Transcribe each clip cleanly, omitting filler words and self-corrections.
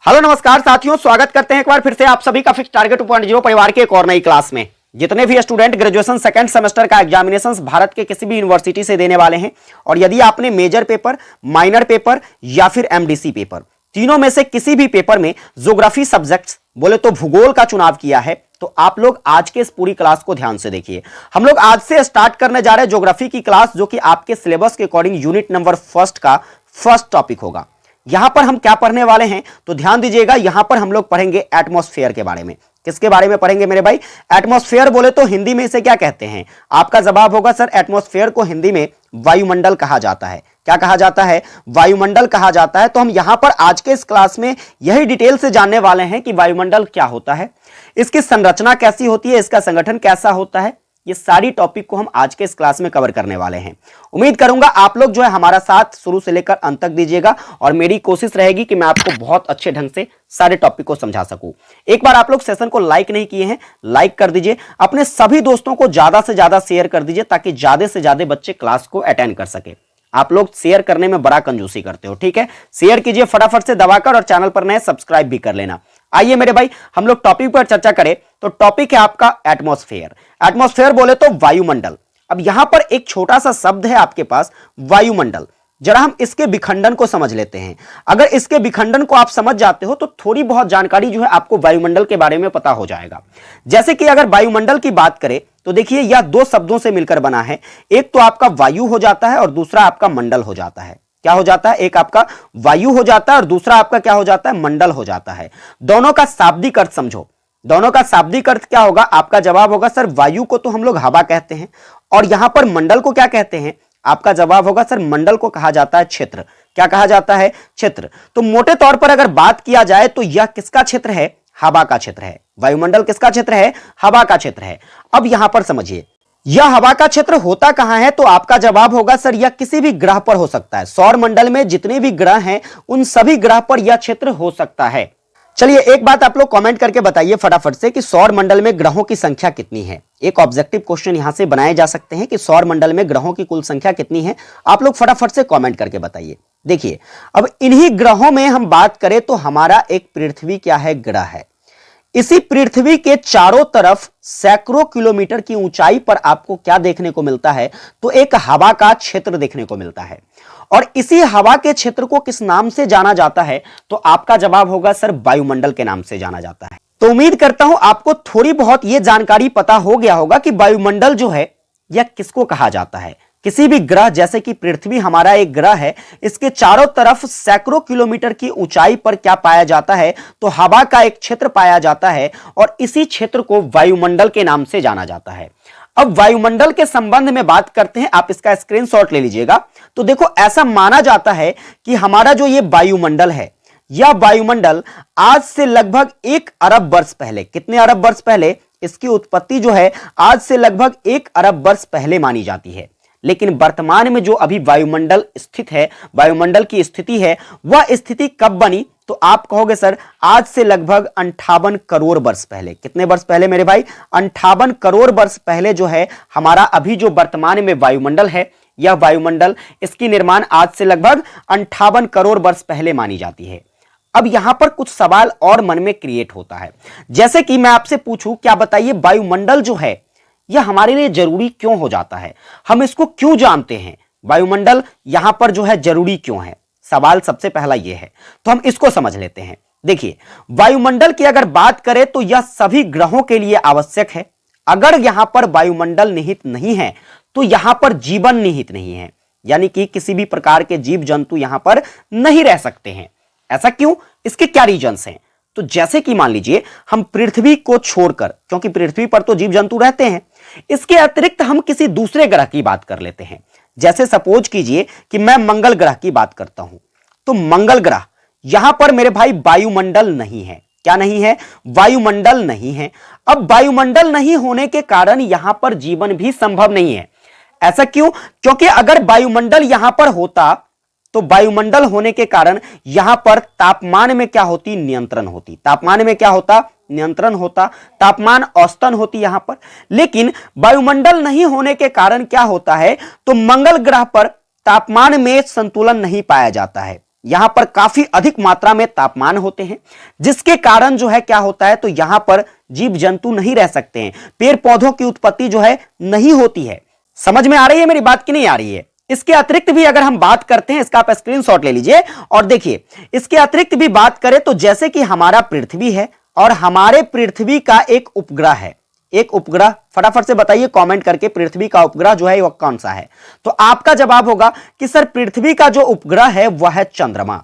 Hello नमस्कार साथियों, स्वागत करते हैं एक बार फिर से आप सभी का फिक्स टारगेट 2.0 परिवार के एक और नई क्लास में। जितने भी स्टूडेंट ग्रेजुएशन सेकंड सेमेस्टर का एग्जामिनेशंस भारत के किसी भी यूनिवर्सिटी से देने वाले हैं और यदि आपने मेजर पेपर, माइनर पेपर या फिर एमडीसी पेपर तीनों में से किसी भी पेपर में ज्योग्राफी सब्जेक्ट्स बोले तो भूगोल का चुनाव किया है, तो आप लोग आज के इस पूरी क्लास को ध्यान से देखिए। हम लोग आज से स्टार्ट करने जा रहे हैं ज्योग्राफी की क्लास, जो कि आपके सिलेबस के अकॉर्डिंग यूनिट नंबर फर्स्ट का फर्स्ट टॉपिक होगा। यहां पर हम क्या पढ़ने वाले हैं तो ध्यान दीजिएगा। यहां पर हम लोग पढ़ेंगे एटमॉस्फेयर के बारे में। किसके बारे में पढ़ेंगे मेरे भाई? एटमॉस्फेयर बोले तो हिंदी में इसे क्या कहते हैं? आपका जवाब होगा सर, एटमॉस्फेयर को हिंदी में वायुमंडल कहा जाता है। क्या कहा जाता है? वायुमंडल कहा जाता है। तो हम यहां पर आज के इस क्लास में यही डिटेल से जानने वाले हैं कि वायुमंडल क्या होता है, इसकी संरचना कैसी होती है, इसका संगठन कैसा होता है। ये सारी टॉपिक को हम आज के इस क्लास में कवर करने वाले हैं। उम्मीद करूंगा आप लोग जो है हमारा साथ शुरू से लेकर अंत तक दीजिएगा और मेरी कोशिश रहेगी कि मैं आपको बहुत अच्छे ढंग से सारे टॉपिक को समझा सकूं। एक बार आप लोग सेशन को लाइक नहीं किए हैं, लाइक कर दीजिए। अपने सभी दोस्तों को ज्यादा से ज्यादा शेयर कर दीजिए ताकि ज्यादा से ज्यादा बच्चे क्लास को अटेंड कर सके। आप लोग शेयर करने में बड़ा कंजूसी करते हो, ठीक है? शेयर कीजिए फटाफट से दबाकर और चैनल पर नए सब्सक्राइब भी कर लेना। आइए मेरे भाई हम लोग टॉपिक पर चर्चा करें। तो टॉपिक है आपका एटमॉस्फेयर। एटमॉस्फेयर बोले तो वायुमंडल। अब यहां पर एक छोटा सा शब्द है आपके पास, वायुमंडल। जरा हम इसके विखंडन को समझ लेते हैं। अगर इसके विखंडन को आप समझ जाते हो तो थोड़ी बहुत जानकारी जो है आपको वायुमंडल के बारे में पता हो जाएगा। जैसे कि अगर वायुमंडल की बात करें तो देखिए यह दो शब्दों से मिलकर बना है। एक तो आपका वायु हो जाता है और दूसरा आपका मंडल हो जाता है। क्या हो जाता है? एक आपका वायु हो जाता है और दूसरा आपका क्या हो जाता है? मंडल हो जाता है। दोनों का शाब्दिक अर्थ समझो। दोनों का शाब्दिक अर्थ क्या होगा? आपका जवाब होगा सर, वायु को तो हम लोग हवा कहते हैं और यहां पर मंडल को क्या कहते हैं? आपका जवाब होगा सर, मंडल को कहा जाता है क्षेत्र। क्या कहा जाता है? क्षेत्र। तो मोटे तौर पर अगर बात किया जाए तो यह किसका क्षेत्र है? हवा का क्षेत्र है। वायुमंडल किसका क्षेत्र है? हवा का क्षेत्र है। अब यहां पर समझिए, यह हवा का क्षेत्र होता कहां है? तो आपका जवाब होगा सर, यह किसी भी ग्रह पर हो सकता है। सौर मंडल में जितने भी ग्रह हैं उन सभी ग्रह पर यह क्षेत्र हो सकता है। चलिए एक बात आप लोग कमेंट करके बताइए फटाफट से कि सौर मंडल में ग्रहों की संख्या कितनी है। एक ऑब्जेक्टिव क्वेश्चन यहां से बनाए जा सकते हैं कि सौर मंडल में ग्रहों की कुल संख्या कितनी है। आप लोग फटाफट से कमेंट करके बताइए। देखिए अब इन्हीं ग्रहों में हम बात करें तो हमारा एक पृथ्वी क्या है? ग्रह है। इसी पृथ्वी के चारों तरफ सैकड़ों किलोमीटर की ऊंचाई पर आपको क्या देखने को मिलता है? तो एक हवा का क्षेत्र देखने को मिलता है। और इसी हवा के क्षेत्र को किस नाम से जाना जाता है? तो आपका जवाब होगा सर, वायुमंडल के नाम से जाना जाता है। तो उम्मीद करता हूं आपको थोड़ी बहुत यह जानकारी पता हो गया होगा कि वायुमंडल जो है यह किसको कहा जाता है। किसी भी ग्रह, जैसे कि पृथ्वी हमारा एक ग्रह है, इसके चारों तरफ सैकड़ों किलोमीटर की ऊंचाई पर क्या पाया जाता है? तो हवा का एक क्षेत्र पाया जाता है और इसी क्षेत्र को वायुमंडल के नाम से जाना जाता है। अब वायुमंडल के संबंध में बात करते हैं, आप इसका स्क्रीनशॉट ले लीजिएगा। तो देखो ऐसा माना जाता है कि हमारा जो ये वायुमंडल है, यह वायुमंडल आज से लगभग 1 अरब वर्ष पहले, कितने अरब वर्ष पहले? इसकी उत्पत्ति जो है आज से लगभग 1 अरब वर्ष पहले मानी जाती है। लेकिन वर्तमान में जो अभी वायुमंडल स्थित है, वायुमंडल की स्थिति है, वह स्थिति कब बनी? तो आप कहोगे सर, आज से लगभग 58 करोड़ वर्ष पहले। कितने वर्ष पहले मेरे भाई? 58 करोड़ वर्ष पहले जो है हमारा अभी जो वर्तमान में वायुमंडल है, यह वायुमंडल, इसकी निर्माण आज से लगभग 58 करोड़ वर्ष पहले मानी जाती है। अब यहां पर कुछ सवाल और मन में क्रिएट होता है। जैसे कि मैं आपसे पूछूं, क्या बताइए वायुमंडल जो है यह हमारे लिए जरूरी क्यों हो जाता है? हम इसको क्यों जानते हैं? वायुमंडल यहां पर जो है जरूरी क्यों है? सवाल सबसे पहला यह है, तो हम इसको समझ लेते हैं। देखिए वायुमंडल की अगर बात करें तो यह सभी ग्रहों के लिए आवश्यक है। अगर यहां पर वायुमंडल निहित नहीं है तो यहां पर जीवन निहित नहीं है, यानी कि किसी भी प्रकार के जीव जंतु यहां पर नहीं रह सकते हैं। ऐसा क्यों? इसके क्या रीजंस हैं? तो जैसे कि मान लीजिए हम पृथ्वी को छोड़कर, क्योंकि पृथ्वी पर तो जीव जंतु रहते हैं, इसके अतिरिक्त हम किसी दूसरे ग्रह की बात कर लेते हैं। जैसे सपोज कीजिए कि मैं मंगल ग्रह की बात करता हूं। तो मंगल ग्रह, यहां पर मेरे भाई वायुमंडल नहीं है। क्या नहीं है? वायुमंडल नहीं है। अब वायुमंडल नहीं होने के कारण यहां पर जीवन भी संभव नहीं है। ऐसा क्यों? क्योंकि अगर वायुमंडल यहां पर होता तो वायुमंडल होने के कारण यहां पर तापमान में क्या होती? नियंत्रण होती। तापमान में क्या होता? नियंत्रण होता। तापमान औसतन होती यहां पर। लेकिन वायुमंडल नहीं होने के कारण क्या होता है? तो मंगल ग्रह पर तापमान में संतुलन नहीं पाया जाता है। यहां पर काफी अधिक मात्रा में तापमान होते हैं, जिसके कारण जो है क्या होता है, तो यहां पर जीव जंतु नहीं रह सकते हैं, पेड़ पौधों की उत्पत्ति जो है नहीं होती है। समझ में आ रही है मेरी बात की नहीं आ रही है? इसके अतिरिक्त भी अगर हम बात करते हैं, इसका आप स्क्रीनशॉट ले लीजिए और देखिए, इसके अतिरिक्त भी बात करें तो जैसे कि हमारा पृथ्वी है और हमारे पृथ्वी का एक उपग्रह है, एक उपग्रह, फटाफट से बताइए कमेंट करके पृथ्वी का उपग्रह जो है वह कौन सा है? तो आपका जवाब होगा कि सर पृथ्वी का जो उपग्रह है वह है चंद्रमा।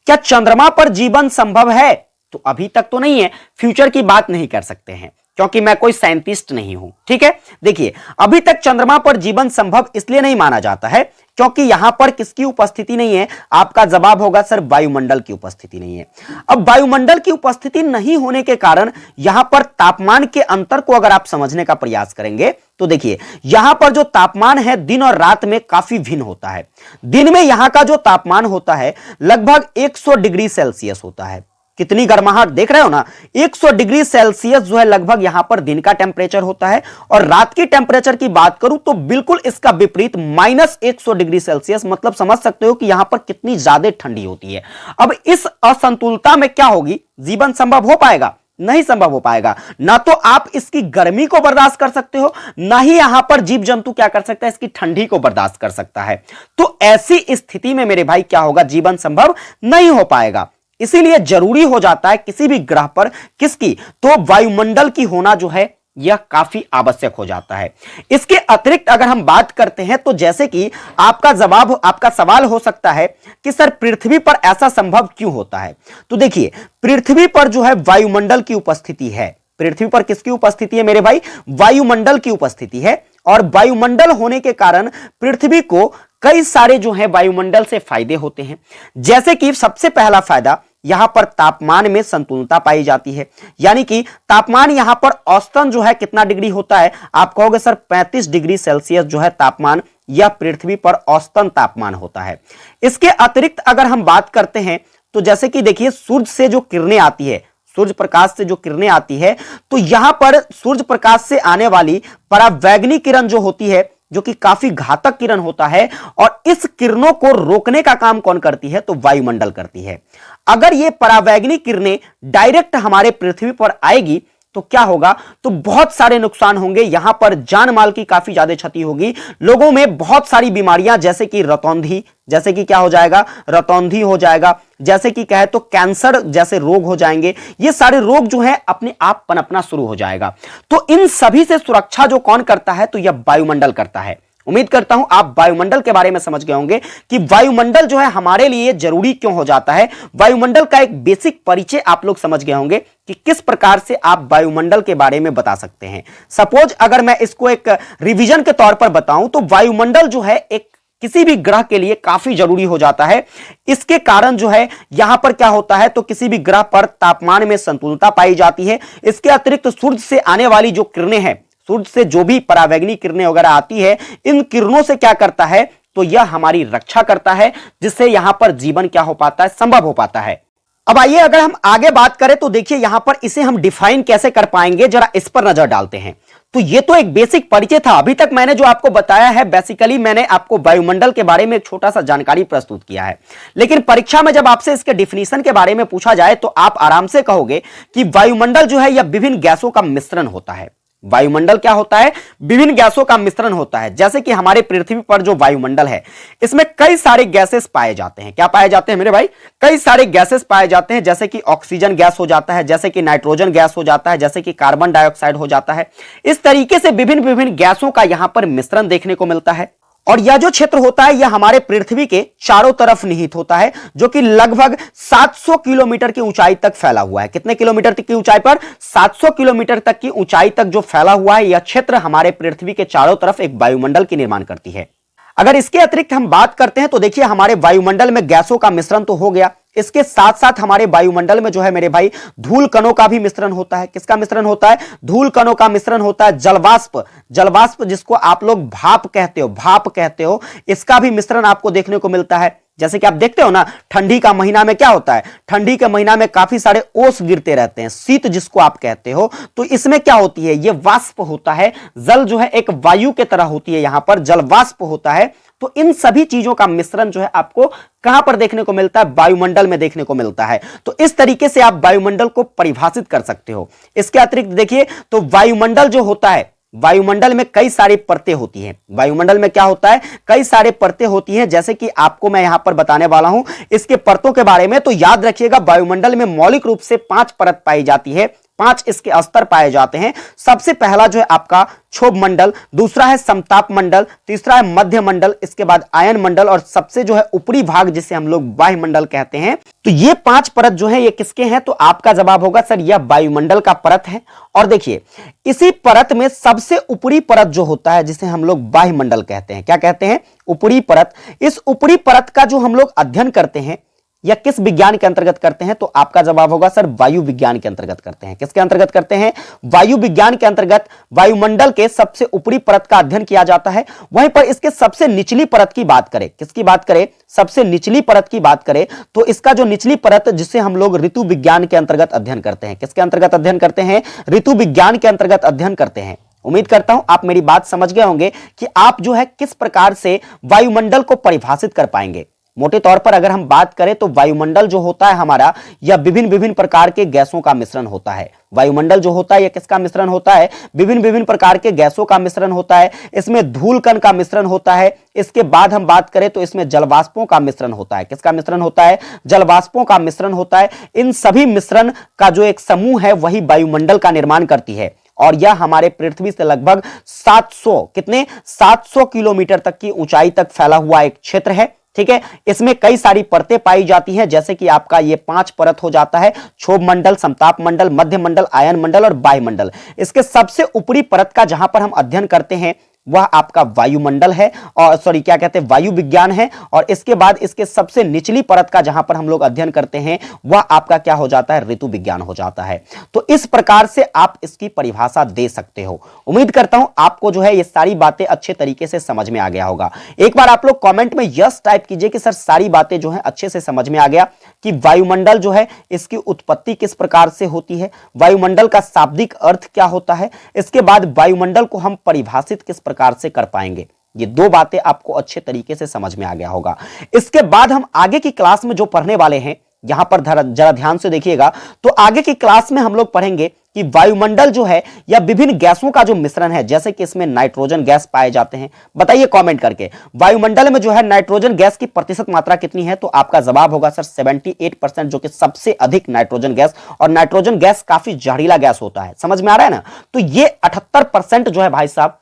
क्या चंद्रमा पर जीवन संभव है? तो अभी तक तो नहीं है, फ्यूचर की बात नहीं कर सकते हैं क्योंकि मैं कोई साइंटिस्ट नहीं हूं, ठीक है। देखिए अभी तक चंद्रमा पर जीवन संभव इसलिए नहीं माना जाता है क्योंकि यहां पर किसकी उपस्थिति नहीं है? आपका जवाब होगा सर वायुमंडल की उपस्थिति नहीं है। अब वायुमंडल की उपस्थिति नहीं होने के कारण यहां पर तापमान के अंतर को अगर आप समझने का प्रयास करेंगे तो देखिए यहां पर जो तापमान है दिन और रात में काफी भिन्न होता है। दिन में यहां का जो तापमान होता है लगभग 100 डिग्री सेल्सियस होता है। कितनी गर्माहट देख रहे हो ना, 100 डिग्री सेल्सियस जो है लगभग यहां पर दिन का टेम्परेचर होता है। और रात की टेम्परेचर की बात करूं तो बिल्कुल इसका विपरीत -100 डिग्री सेल्सियस, मतलब समझ सकते हो कि यहां पर कितनी ज्यादा ठंडी होती है। अब इस असंतुलता में क्या होगी? जीवन संभव हो पाएगा? नहीं संभव हो पाएगा। ना तो आप इसकी गर्मी को बर्दाश्त कर सकते हो, ना ही यहां पर जीव जंतु क्या कर सकता है, इसकी ठंडी को बर्दाश्त कर सकता है। तो ऐसी स्थिति में मेरे भाई क्या होगा? जीवन संभव नहीं हो पाएगा। इसीलिए जरूरी हो जाता है किसी भी ग्रह पर किसकी? तो वायुमंडल की होना जो है यह काफी आवश्यक हो जाता है। इसके अतिरिक्त अगर हम बात करते हैं तो जैसे कि आपका सवाल हो सकता है कि सर पृथ्वी पर ऐसा संभव क्यों होता है? तो देखिए पृथ्वी पर जो है वायुमंडल की उपस्थिति है। पृथ्वी पर किसकी उपस्थिति है मेरे भाई? वायुमंडल की उपस्थिति है। और वायुमंडल होने के कारण पृथ्वी को कई सारे जो है वायुमंडल से फायदे होते हैं। जैसे कि सबसे पहला फायदा, यहां पर तापमान में संतुलनता पाई जाती है। यानी कि तापमान यहां पर औसतन जो है कितना डिग्री होता है? आप कहोगे सर 35 डिग्री सेल्सियस जो है तापमान, यह पृथ्वी पर औसतन तापमान होता है। इसके अतिरिक्त अगर हम बात करते हैं तो जैसे कि देखिए सूर्य से जो किरणें आती है, सूर्य प्रकाश से जो किरणें आती है, तो यहां पर सूर्य प्रकाश से आने वाली परावैगनी किरण जो होती है, जो कि काफी घातक किरण होता है, और इस किरणों को रोकने का काम कौन करती है? तो वायुमंडल करती है। अगर ये परावैगनी किरणें डायरेक्ट हमारे पृथ्वी पर आएगी तो क्या होगा? तो बहुत सारे नुकसान होंगे। यहां पर जान माल की काफी ज्यादा क्षति होगी। लोगों में बहुत सारी बीमारियां जैसे कि रतौंधी, जैसे कि क्या हो जाएगा? रतौंधी हो जाएगा। जैसे कि कहे तो कैंसर जैसे रोग हो जाएंगे। ये सारे रोग जो है अपने आप पनपना शुरू हो जाएगा। तो इन सभी से सुरक्षा जो कौन करता है? तो यह वायुमंडल करता है। उम्मीद करता हूं आप वायुमंडल के बारे में समझ गए होंगे कि वायुमंडल जो है हमारे लिए जरूरी क्यों हो जाता है। वायुमंडल का एक बेसिक परिचय आप लोग समझ गए होंगे कि किस प्रकार से आप वायुमंडल के बारे में बता सकते हैं। सपोज अगर मैं इसको एक रिवीजन के तौर पर बताऊं तो वायुमंडल जो है एक किसी भी ग्रह के लिए काफी जरूरी हो जाता है। इसके कारण जो है यहां पर क्या होता है? तो किसी भी ग्रह पर तापमान में संतुलनता पाई जाती है। इसके अतिरिक्त सूर्य से आने वाली जो किरणें हैं, सूर्य से जो भी परावैगनी किरणें वगैरह आती है, इन किरणों से क्या करता है? तो यह हमारी रक्षा करता है, जिससे यहां पर जीवन क्या हो पाता है? संभव हो पाता है। अब आइए अगर हम आगे बात करें तो देखिए यहां पर इसे हम डिफाइन कैसे कर पाएंगे, जरा इस पर नजर डालते हैं। तो ये तो एक बेसिक परिचय था। अभी तक मैंने जो आपको बताया है, बेसिकली मैंने आपको वायुमंडल के बारे में एक छोटा सा जानकारी प्रस्तुत किया है। लेकिन परीक्षा में जब आपसे इसके डिफिनीशन के बारे में पूछा जाए तो आप आराम से कहोगे कि वायुमंडल जो है यह विभिन्न गैसों का मिश्रण होता है। वायुमंडल क्या होता है? विभिन्न गैसों का मिश्रण होता है। जैसे कि हमारे पृथ्वी पर जो वायुमंडल है, इसमें कई सारे गैसेस पाए जाते हैं। क्या पाए जाते हैं मेरे भाई? कई सारे गैसेस पाए जाते हैं। जैसे कि ऑक्सीजन गैस हो जाता है, जैसे कि नाइट्रोजन गैस हो जाता है, जैसे कि कार्बन डाइऑक्साइड हो जाता है। इस तरीके से विभिन्न विभिन्न गैसों का यहां पर मिश्रण देखने को मिलता है। और यह जो क्षेत्र होता है यह हमारे पृथ्वी के चारों तरफ निहित होता है, जो कि लगभग 700 किलोमीटर की ऊंचाई तक फैला हुआ है। कितने किलोमीटर तक की ऊंचाई पर? 700 किलोमीटर तक की ऊंचाई तक जो फैला हुआ है, यह क्षेत्र हमारे पृथ्वी के चारों तरफ एक वायुमंडल की निर्माण करती है। अगर इसके अतिरिक्त हम बात करते हैं तो देखिए हमारे वायुमंडल में गैसों का मिश्रण तो हो गया, इसके साथ साथ हमारे वायुमंडल में जो है मेरे भाई धूल कणों का भी मिश्रण होता है। किसका मिश्रण होता है? धूल कणों का मिश्रण होता है। जलवाष्प, जलवाष्प जिसको आप लोग भाप कहते हो, इसका भी मिश्रण आपको देखने को मिलता है। जैसे कि आप देखते हो ना, ठंडी का महीना में क्या होता है? ठंडी के महीना में काफी सारे ओस गिरते रहते हैं, शीत जिसको आप कहते हो। तो इसमें क्या होती है? ये वाष्प होता है। जल जो है एक वायु के तरह होती है, यहां पर जल वाष्प होता है। तो इन सभी चीजों का मिश्रण जो है आपको कहां पर देखने को मिलता है? वायुमंडल में देखने को मिलता है। तो इस तरीके से आप वायुमंडल को परिभाषित कर सकते हो। इसके अतिरिक्त देखिए तो वायुमंडल जो होता है, वायुमंडल में कई सारी परतें होती हैं। वायुमंडल में क्या होता है? कई सारे परतें होती हैं, जैसे कि आपको मैं यहां पर बताने वाला हूं इसके परतों के बारे में। तो याद रखिएगा वायुमंडल में मौलिक रूप से 5 परत पाई जाती है, 5 इसके स्तर पाए जाते हैं। सबसे पहला जो है आपका क्षोभ मंडल, दूसरा है समताप मंडल, तीसरा है मध्य मंडल, इसके बाद आयन मंडल और सबसे जो है ऊपरी भाग जिसे हम लोग वायुमंडल कहते हैं। तो ये 5 परत जो है ये किसके हैं? तो आपका जवाब होगा सर यह वायुमंडल का परत है। और देखिए इसी परत में सबसे ऊपरी परत जो होता है जिसे हम लोग वायुमंडल कहते हैं। क्या कहते हैं? ऊपरी परत। इस ऊपरी परत का जो हम लोग अध्ययन करते हैं या किस विज्ञान के अंतर्गत करते हैं? तो आपका जवाब होगा सर वायु विज्ञान के अंतर्गत करते हैं। किसके अंतर्गत करते हैं? वायु विज्ञान के अंतर्गत वायुमंडल के सबसे ऊपरी परत का अध्ययन किया जाता है। वहीं पर इसके सबसे निचली परत की बात करें, किसकी बात करें? सबसे निचली परत की बात करें तो इसका जो निचली परत जिसे हम लोग ऋतु विज्ञान के अंतर्गत अध्ययन करते हैं। किसके अंतर्गत अध्ययन करते हैं? ऋतु विज्ञान के अंतर्गत अध्ययन करते हैं। उम्मीद करता हूं आप मेरी बात समझ गए होंगे कि आप जो है किस प्रकार से वायुमंडल को परिभाषित कर पाएंगे। मोटे तौर पर अगर हम बात करें तो वायुमंडल जो होता है हमारा यह विभिन्न प्रकार के गैसों का मिश्रण होता है। वायुमंडल जो होता है यह किसका मिश्रण होता है? विभिन्न प्रकार के गैसों का मिश्रण होता है। इसमें धूल कण का मिश्रण होता है। इसके बाद हम बात करें तो इसमें जलवाष्पों का मिश्रण होता है। किसका मिश्रण होता है? जलवाष्पों का मिश्रण होता है। इन सभी मिश्रण का जो एक समूह है वही वायुमंडल का निर्माण करती है और यह हमारे पृथ्वी से लगभग 700 किलोमीटर तक की ऊंचाई तक फैला हुआ एक क्षेत्र है। ठीक है, इसमें कई सारी परतें पाई जाती हैं, जैसे कि आपका ये 5 परत हो जाता है, क्षोभ मंडल, समताप मंडल, मध्य मंडल, आयन मंडल और वायुमंडल। इसके सबसे ऊपरी परत का जहां पर हम अध्ययन करते हैं वह आपका वायुमंडल है और सॉरी क्या कहते हैं वायु विज्ञान है। और इसके बाद इसके सबसे निचली परत का जहां पर हम लोग अध्ययन करते हैं वह आपका क्या हो जाता है? ऋतु विज्ञान हो जाता है। तो इस प्रकार से आप इसकी परिभाषा दे सकते हो। उम्मीद करता हूं आपको जो है ये सारी बातें अच्छे तरीके से समझ में आ गया होगा। एक बार आप लोग कमेंट में यस टाइप कीजिए कि सर सारी बातें जो है अच्छे से समझ में आ गया कि वायुमंडल जो है इसकी उत्पत्ति किस प्रकार से होती है, वायुमंडल का शाब्दिक अर्थ क्या होता है, इसके बाद वायुमंडल को हम परिभाषित किस प्रकार से कर पाएंगे। ये 2 बातें आपको अच्छे तरीके से समझ में आ गया होगा। इसके बाद हम आगे की क्लास में जो पढ़ने वाले हैं यहां पर जरा ध्यान से देखिएगा। तो आगे की क्लास में हम लोग पढ़ेंगे कि वायुमंडल जो है या विभिन्न गैसों का जो मिश्रण है, जैसे कि इसमें नाइट्रोजन गैस पाए जाते हैं। बताइए कमेंट करके वायुमंडल में जो है नाइट्रोजन गैस की प्रतिशत मात्रा कितनी है? तो आपका जवाब होगा सर 78%, जो कि सबसे अधिक नाइट्रोजन गैस। और नाइट्रोजन गैस काफी जहरीला गैस होता है, समझ में आ रहा है ना? तो ये 78% जो है भाई साहब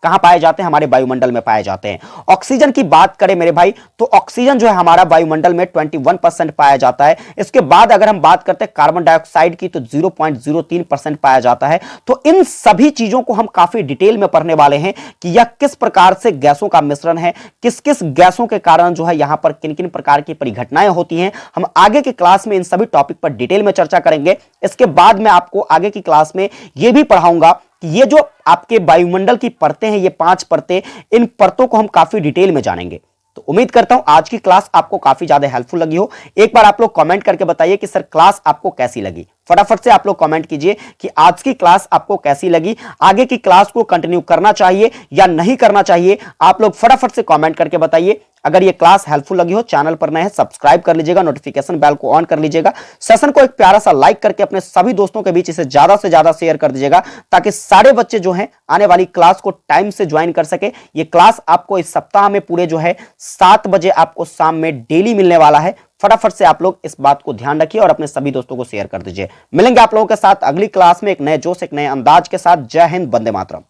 कहां पाए जाते हैं? हमारे वायुमंडल में पाए जाते हैं। ऑक्सीजन की बात करें मेरे भाई तो ऑक्सीजन जो है हमारा वायुमंडल में 21% पाया जाता है। इसके बाद अगर हम बात करते हैं कार्बन डाइऑक्साइड की तो 0.03% पाया जाता है। तो इन सभी चीजों को हम काफी डिटेल में पढ़ने वाले हैं कि यह किस प्रकार से गैसों का मिश्रण है, किस किस गैसों के कारण जो है यहां पर किन किन प्रकार की परिघटनाएं होती हैं। हम आगे की क्लास में इन सभी टॉपिक पर डिटेल में चर्चा करेंगे। इसके बाद मैं आपको आगे की क्लास में यह भी पढ़ाऊंगा कि ये जो आपके वायुमंडल की परतें हैं, ये 5 परतें, इन परतों को हम काफी डिटेल में जानेंगे। तो उम्मीद करता हूं आज की क्लास आपको काफी ज्यादा हेल्पफुल लगी हो। एक बार आप लोग कमेंट करके बताइए कि सर क्लास आपको कैसी लगी। फटाफट से आप लोग कमेंट कीजिए कि आज की क्लास आपको कैसी लगी, आगे की क्लास को कंटिन्यू करना चाहिए या नहीं करना चाहिए। आप लोग फटाफट से कमेंट करके बताइए। अगर ये क्लास हेल्पफुल लगी हो, चैनल पर नए हैं सब्सक्राइब कर लीजिएगा, नोटिफिकेशन बेल को ऑन कर लीजिएगा, सेशन को एक प्यारा सा लाइक करके अपने सभी दोस्तों के बीच इसे ज्यादा से ज्यादा शेयर कर दीजिएगा, ताकि सारे बच्चे जो हैं आने वाली क्लास को टाइम से ज्वाइन कर सके। ये क्लास आपको इस सप्ताह में पूरे जो है 7 बजे आपको शाम में डेली मिलने वाला है। फटाफट से आप लोग इस बात को ध्यान रखिए और अपने सभी दोस्तों को शेयर कर दीजिए। मिलेंगे आप लोगों के साथ अगली क्लास में एक नए जोश, एक नए अंदाज के साथ। जय हिंद, वंदे मातरम।